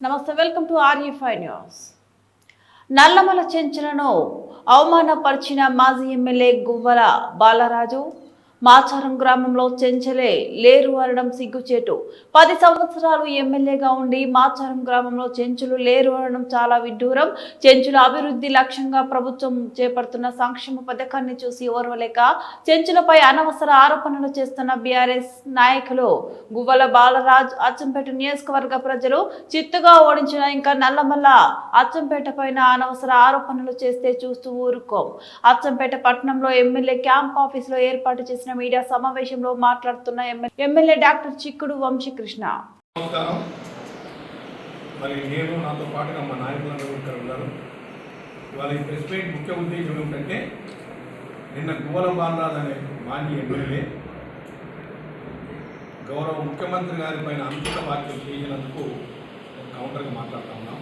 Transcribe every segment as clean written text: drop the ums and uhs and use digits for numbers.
నమస్తే welcome to ఆర్ఈ5 news. Nallamala చెంచులను అవమానపరిచిన మాజీ MLA Guvvala Balaraju Macharam గ్రామంలో చెంచలే లేరు అనడం సిగ్గుచేటు. 10 సంవత్సరాలు ఎమ్మెల్యేగా ఉండి మాచారం గ్రామంలో చెంచులు లేరు అనడం చాలా విడ్డూరం. చెంచుల అభివృద్ధి లక్ష్యంగా ప్రభుత్వం చేపడుతున్న సంక్షేమ పథకాన్ని చూసి ఓర్వలేక చెంచులపై అనవసర ఆరోపణలు చేస్తున్న బీఆర్ఎస్ నాయకులు గువ్వల బాలరాజ్ అచ్చంపేట నియోజకవర్గ ప్రజలు చిత్తుగా ఓడించిన ఇంకా నల్లమల్ల అచ్చంపేట పైన అనవసర ఆరోపణలు చేస్తే చూస్తూ ఊరుకోం. అచ్చంపేట పట్టణంలో ఎమ్మెల్యే క్యాంప్ ఆఫీస్ లో ఏర్పాటు చేసిన మీడియా సమావేశంలో మాట్లాడుతున్న ఎమ్మెల్యే డాక్టర్ చిక్కుడు వంశీకృష్ణ. మరి నేను నాతో పాటుగా మా నాయకులందరూ ఇక్కడ ఉన్నారు. ఇవాళ ఈ ప్రెస్ మీట్ ముఖ్య ఉద్దేశం ఏమిటంటే నిన్న గువ్వల బాలరాజ్ అనే మాజీ ఎమ్మెల్యే గౌరవ ముఖ్యమంత్రి గారి పైన అంకిత వ్యాఖ్యలు చేసినందుకు కౌంటర్గా మాట్లాడుతూ ఉన్నాం.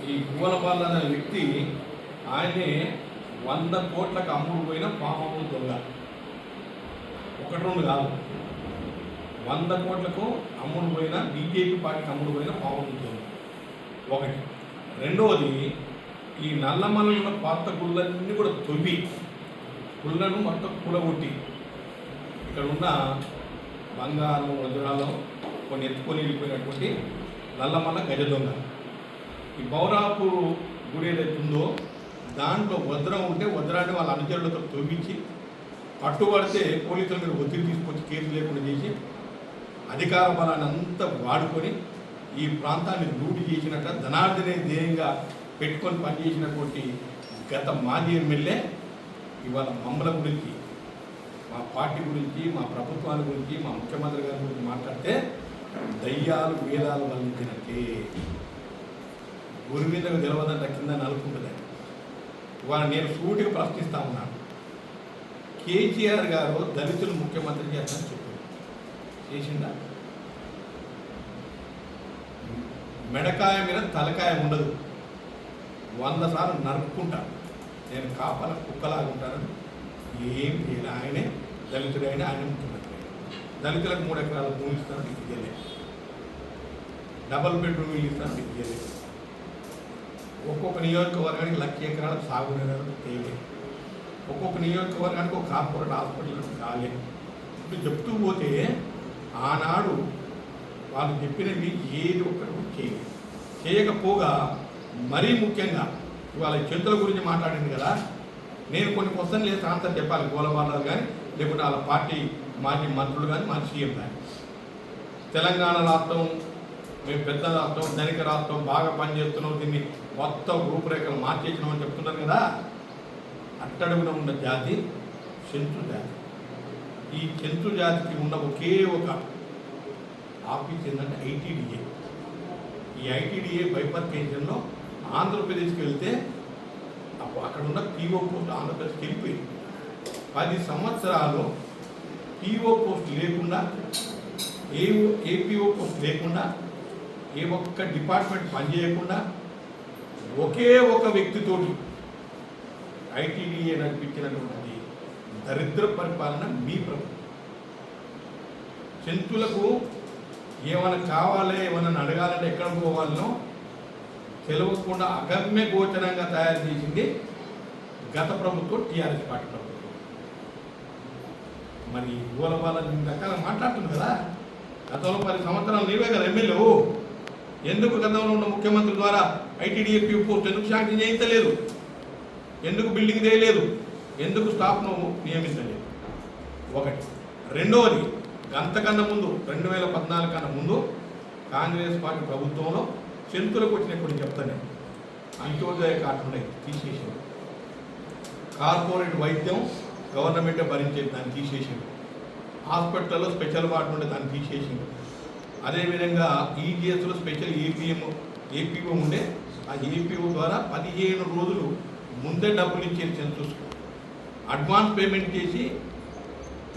ఈ గువ్వల బాలరాజ్ అనే వ్యక్తి ఆయనే 100 కోట్లకు అమ్ముడు పోయిన పాము దొంగ. 1-2 కాదు, 100 కోట్లకు అమ్ముడు పోయిన బీజేపీ పార్టీకి అమ్ముడు పోయిన పాము దొంగ ఒకటి. రెండవది, ఈ నల్లమల్ల పాత గుళ్ళన్నీ కూడా తొవ్వి గుళ్ళను మొత్తం కూలగొట్టి ఇక్కడ ఉన్న బంగారం వజ్రాలు కొన్ని ఎత్తుకొని వెళ్ళిపోయినటువంటి నల్లమల్ల గజ దొంగ. ఈ బౌరాపూర్ గుడి ఏదైతే ఉందో దాంట్లో వజ్రం ఉంటే వజ్రాన్ని వాళ్ళ అనుచరులతో తొవ్వించి పట్టుబడితే పోలీసుల మీద ఒత్తిడి తీసుకొచ్చి కేసు లేకుండా చేసి అధికార బలాన్ని అంతా వాడుకొని ఈ ప్రాంతాన్ని లూటి చేసినట్ట ధనార్జనే ధ్యేయంగా పెట్టుకొని పనిచేసినటువంటి గత మాజీ ఎమ్మెల్యే ఇవాళ మమ్మల గురించి, మా పార్టీ గురించి, మా ప్రభుత్వాల గురించి, మా ముఖ్యమంత్రి గారి గురించి మాట్లాడితే దయ్యాలు వేదాలు వల్లించినట్టే. గురి మీద గెలవదంట కింద నలుపుకుంటుంది. ఇవాళ నేను సూటిగా ప్రశ్నిస్తా ఉన్నాను. కేసీఆర్ గారు దళితులు ముఖ్యమంత్రి చేస్తారని చెప్పారు, చేసిందా? మెడకాయ మీద తలకాయ ఉండదు, 100 సార్లు నరుక్కుంటాను. నేను కాపల కుక్కలాగా ఉంటానని ఏం చేయాలి. ఆయనే దళితుడైనా ఆయన ముఖ్యమంత్రి. దళితులకు 3 ఎకరాల భూమి ఇస్తాను, నీకు ఇయ్యలేదు. డబల్ బెడ్రూమ్ ఇస్తాను, నీకు ఇయ్యలేదు. ఒక్కొక్క నియోజకవర్గానికి 1,00,000 ఎకరాల సాగు నీరు తేలేదు. ఒక్కొక్క నియోజకవర్గానికి ఒక కార్పొరేట్ హాస్పిటల్ కాలేదు. ఇప్పుడు చెప్తూ పోతే ఆనాడు వాళ్ళు చెప్పినవి ఏది ఒక్కటి చేయకపోగా మరీ ముఖ్యంగా ఇవాళ చెంచుల గురించి మాట్లాడింది కదా. నేను కొన్ని క్వశ్చన్లు వేస్తే ఆన్సర్ చెప్పాలి. గువ్వల బాలరాజ్ కానీ, లేకుంటే వాళ్ళ పార్టీ మాజీ మంత్రులు కానీ, మాజీ సీఎం కానీ. తెలంగాణ రాష్ట్రం మేము పెద్ద రాష్ట్రం, ధనిక రాష్ట్రం, బాగా పనిచేస్తున్నాం, దీన్ని మొత్తం రూపురేఖలు మార్చేసినామని చెప్తున్నారు కదా. అట్టడుగున ఉన్న జాతి చెంచు జాతి. ఈ చెంచు జాతికి ఉన్న ఒకే ఒక ఆఫీస్ ఏంటంటే ఐటీడీఏ. ఈ ఐటీడీఏ బైఫర్కేషన్లో ఆంధ్రప్రదేశ్కి వెళ్తే అక్కడ ఉన్న పీఓ పోస్ట్ ఆంధ్రప్రదేశ్కి వెళ్ళిపోయింది. 10 సంవత్సరాలు పీఓ పోస్ట్ లేకుండా, ఏపీఓ పోస్ట్ లేకుండా, ఏ ఒక్క డిపార్ట్మెంట్ పనిచేయకుండా ఒకే ఒక వ్యక్తితోటి ఐటీడీఏ నడిపించినటువంటి దరిద్ర పరిపాలన మీ ప్రభుత్వం. చెంచులకు ఏమైనా కావాలి, ఏమైనా అడగాలంటే ఎక్కడ పోవాలనో తెలియకుండా అగమ్య గోచరంగా తయారు చేసింది గత ప్రభుత్వం, టీఆర్ఎస్ పార్టీ ప్రభుత్వం. మరి గువ్వల బాలరాజ్ దీని రకాల మాట్లాడుతుంది కదా. గతంలో 10 సంవత్సరాలు నీవే కదా ఎమ్మెల్యే. ఎందుకు గతంలో ఉన్న ముఖ్యమంత్రి ద్వారా ఐటీడీఏ పోస్ట్ ఎందుకు శాంక్షన్ చేయించలేదు? ఎందుకు బిల్డింగ్ చేయలేదు? ఎందుకు స్టాఫ్ను నియమించలేదు? ఒకటి. రెండవది, అంతకన్నా ముందు 2014 కన్నా ముందు కాంగ్రెస్ పార్టీ ప్రభుత్వంలో చెంచులకు వచ్చిన కొన్ని చెప్తాను. అంత్యోదయ కార్డు ఉన్నాయి, తీసేసారు. కార్పొరేట్ వైద్యం గవర్నమెంటే భరించేది, దాన్ని తీసేసారు. హాస్పిటల్లో స్పెషల్ వార్డు ఉండే, దాన్ని తీసేసింది. అదేవిధంగా ఈజీఎస్లో స్పెషల్ ఏపీఓ ఉండే, ఆ ఏపీఓ ద్వారా 15 రోజులు ముందే డబ్బులు ఇచ్చేది చెంచుకు. అడ్వాన్స్ పేమెంట్ చేసి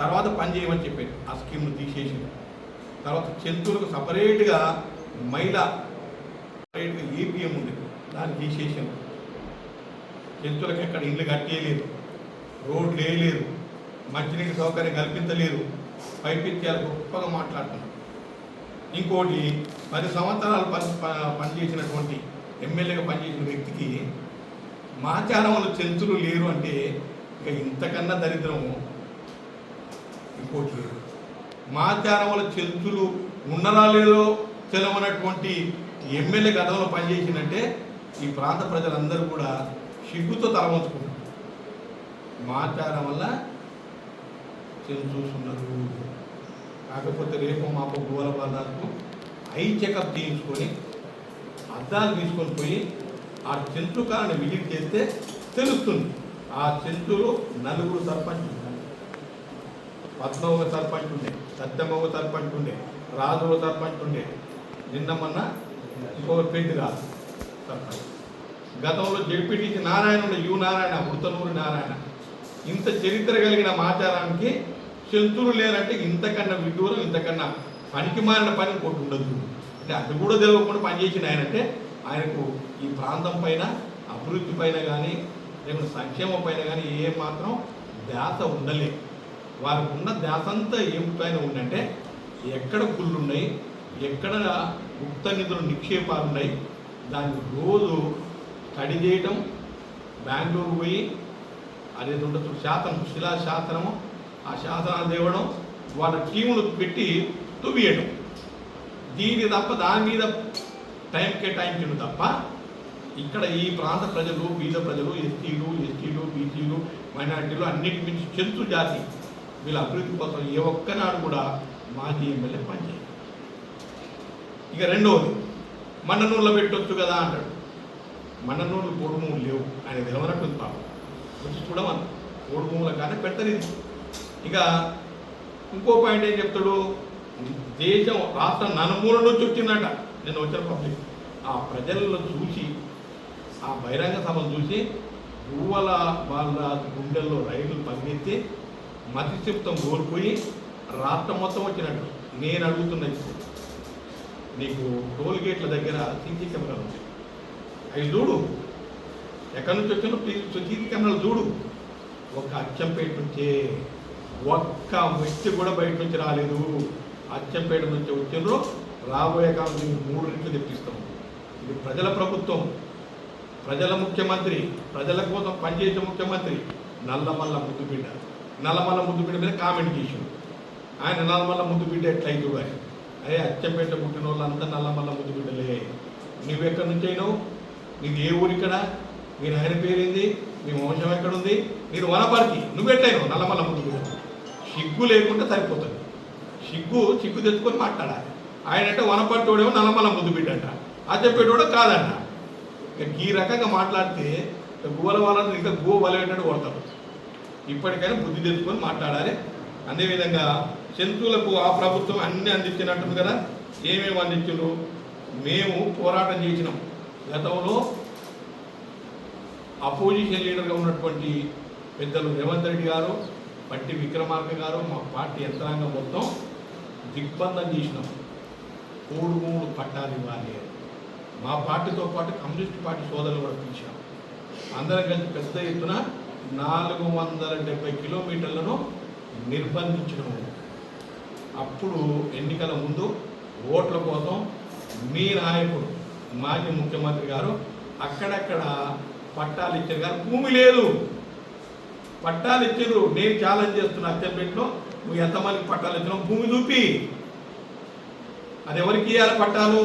తర్వాత పని చేయమని చెప్పారు. ఆ స్కీమ్ను తీసేసింది. తర్వాత చెంచులకు సపరేట్గా మహిళా సపరేట్గా ఏపీఎం ఉంది, దాన్ని తీసేసాను. చెంచులకు ఎక్కడ ఇల్లు కట్టేయలేదు, రోడ్లు వేయలేదు, మంచినీటి సౌకర్యం కల్పించలేదు, పైపిత్యాలు గొప్పగా మాట్లాడుతున్నారు. ఇంకోటి 10 సంవత్సరాలు పనిచేసినటువంటి ఎమ్మెల్యేగా పనిచేసిన వ్యక్తికి మాచారంలో చెంచులు లేరు అంటే ఇక ఇంతకన్నా దరిద్రము ఇంకోటి లేదు. మాచారంలో చెంచులు ఉన్నరా లేదో తెలవనటువంటి ఎమ్మెల్యే గతంలో పనిచేసిందంటే ఈ ప్రాంత ప్రజలందరూ కూడా సిగ్గుతో తలవంచుకుంటారు. మాచారం వల్ల చూస్తున్నారు. కాకపోతే రేపు మాపు గోల బాధాలకు ఐ చెకప్ చేయించుకొని అద్దాలు తీసుకొని పోయి ఆ చెంచుకాలను విజిట్ చేస్తే తెలుస్తుంది. ఆ చెంచులు 4 సర్పంచ్ ఉంటారు. పద్మవ సర్పంచ్ ఉండే, సత్యమవ సర్పంచ్ ఉండే, రాజుల సర్పంచ్ ఉండే, నిన్న మొన్న ఇంకొక పెద్ద రాదు సర్పంచ్. గతంలో జడ్పీటీసీ నారాయణ ఉండే, యు నారాయణ, ఉడతనూరు నారాయణ. ఇంత చరిత్ర కలిగిన మాచారానికి చెంచులు లేరంటే ఇంతకన్నా విడ్డూరం, ఇంతకన్నా పనికి మారిన పని ఇంకోటి ఉండదు. అంటే అది కూడా తెలియకుండా పనిచేసిన ఆయనంటే ఆయనకు ఈ ప్రాంతం పైన అభివృద్ధి పైన కానీ లేకుంటే సంక్షేమం పైన కానీ ఏమాత్రం ధ్యాస ఉండలే. వారికి ఉన్న ధ్యాస అంతా ఏమిపైన ఉందంటే ఎక్కడ గుళ్ళు ఉన్నాయి, ఎక్కడ గుప్త నిధులు నిక్షేపాలు ఉన్నాయి, దాన్ని రోజు స్టడీ చేయటం, బెంగళూరు పోయి అదేది ఉండదు శాసనం, శిలా శాసనము, ఆ శాసనాలు తేవడం, వాళ్ళ టీములు పెట్టి తువ్వేయడం. దీని తప్ప దాని మీద టైం కేటాయించడం తప్ప ఇక్కడ ఈ ప్రాంత ప్రజలు, బీద ప్రజలు, ఎస్టీలు, బీసీలు, మైనారిటీలు అన్నిటి మించి చెంచు జాతి వీళ్ళ అభివృద్ధి కోసం ఏ ఒక్కనాడు కూడా మాజీ ఎమ్మెల్యే పనిచేయాలి. ఇక రెండవది మన్ననూరులో పెట్టొచ్చు కదా అంటాడు. మన్ననూరు పొడు భూములు లేవు, ఆయన తెలవనట్టుంది పాపం. వచ్చి చూడమని పొడు భూముల కానీ పెడతారు. ఇది ఇక ఇంకో పాయింట్ ఏం చెప్తాడు, దేశం రాష్ట్రం నలుమూల నుంచి వచ్చిందట. నేను వచ్చిన పబ్లిక్ ఆ ప్రజల్లో చూసి, ఆ బహిరంగ సభలు చూసి గువ్వల వాళ్ళ గుండెల్లో రైళ్లు పరిగెత్తి మతి చెప్తాం కోల్పోయి రాష్ట్రం మొత్తం వచ్చినట్టు. నేను అడుగుతున్నా, ఇప్పుడు నీకు టోల్ గేట్ల దగ్గర సీసీ కెమెరాలు ఉంటాయి, అవి చూడు. ఎక్కడి నుంచి వచ్చినా సీసీ కెమెరాలు చూడు. ఒక అచ్చంపేట నుంచే ఒక్క వ్యక్తి కూడా బయట నుంచి రాలేదు. అచ్చంపేట నుంచి వచ్చిండ్రు. రాబోయే కాలం 3 రెట్లు తెప్పిస్తాం. ఇది ప్రజల ప్రభుత్వం, ప్రజల ముఖ్యమంత్రి, ప్రజల కోసం పనిచేసే ముఖ్యమంత్రి. నల్లమల్ల ముద్దుబిడ్డ, నల్లమల్ల ముద్దుబిడ్డ మీద కామెంట్ చేసిండు. ఆయన నల్లమల్ల ముద్దుబిడ్డ ఎట్లయితే కానీ అదే అచ్చంపేట పుట్టిన వాళ్ళంతా నల్లమల్ల ముద్దుబిడ్డలే. నువ్వెక్కడి నుంచి అయినావు, నీది ఏ ఊరిక్కడ, మీ నాయన పేరేంది, మీ వంశం ఎక్కడుంది, మీరు వనపర్తి, నువ్వెట్లయినావు నల్లమల్ల ముద్దుబిడ్డ. సిగ్గు లేకుండా సరిపోతుంది. సిగ్గు తెచ్చుకొని మాట్లాడాలి. ఆయనంటే వనపర్తోడేమో నల్లమల్ల ముద్దుబిడ్డ అంట, అచ్చంపేటోడో కాదంట. ఇక ఈ రకంగా మాట్లాడితే గువ్వల వాళ్ళని ఇంకా గువ్వ వలవేటట్టు కొడతారు. ఇప్పటికైనా బుద్ధి తెచ్చుకొని మాట్లాడాలి. అదేవిధంగా జంతువులకు ఆ ప్రభుత్వం అన్నీ అందించినట్టుంది కదా. ఏమేమి అందించారు? మేము పోరాటం చేసినాం. గతంలో అపోజిషన్ లీడర్గా ఉన్నటువంటి పెద్దలు రేవంత్ రెడ్డి గారు, పట్టి విక్రమార్క గారు, మా పార్టీ యంత్రాంగం మొత్తం దిగ్బంధం చేసినాం. 3 పట్టాలు ఇవ్వాలి. మా పార్టీతో పాటు కమ్యూనిస్ట్ పార్టీ సోదరులు కూడా పిలిచాం. అందరం కలిసి పెద్ద ఎత్తున 470 కిలోమీటర్లను నిర్బంధించినాము. అప్పుడు ఎన్నికల ముందు ఓట్ల కోసం మీ నాయకుడు మాజీ ముఖ్యమంత్రి గారు అక్కడక్కడ పట్టాలు ఇచ్చారు, కానీ భూమి లేదు. పట్టాలు ఇచ్చారు. నేను ఛాలెంజ్ చేస్తున్నా, అచ్చంపేటలో నువ్వు ఎంతమందికి పట్టాలు ఇచ్చినావు భూమి చూపి. అది ఎవరికి ఇవ్వాలి పట్టాలు?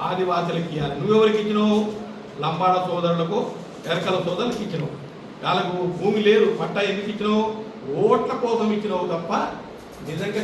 ఆదివాసులకి ఇవ్వాలి. నువ్వెవరికి ఇచ్చినావు? లంబాడ సోదరులకు, ఎరకల సోదరులకు ఇచ్చినావు. వాళ్ళకు భూమి లేదు. పట్టా ఎందుకు ఇచ్చినావు? ఓట్ల కోసం ఇచ్చినావు తప్ప నిజంగా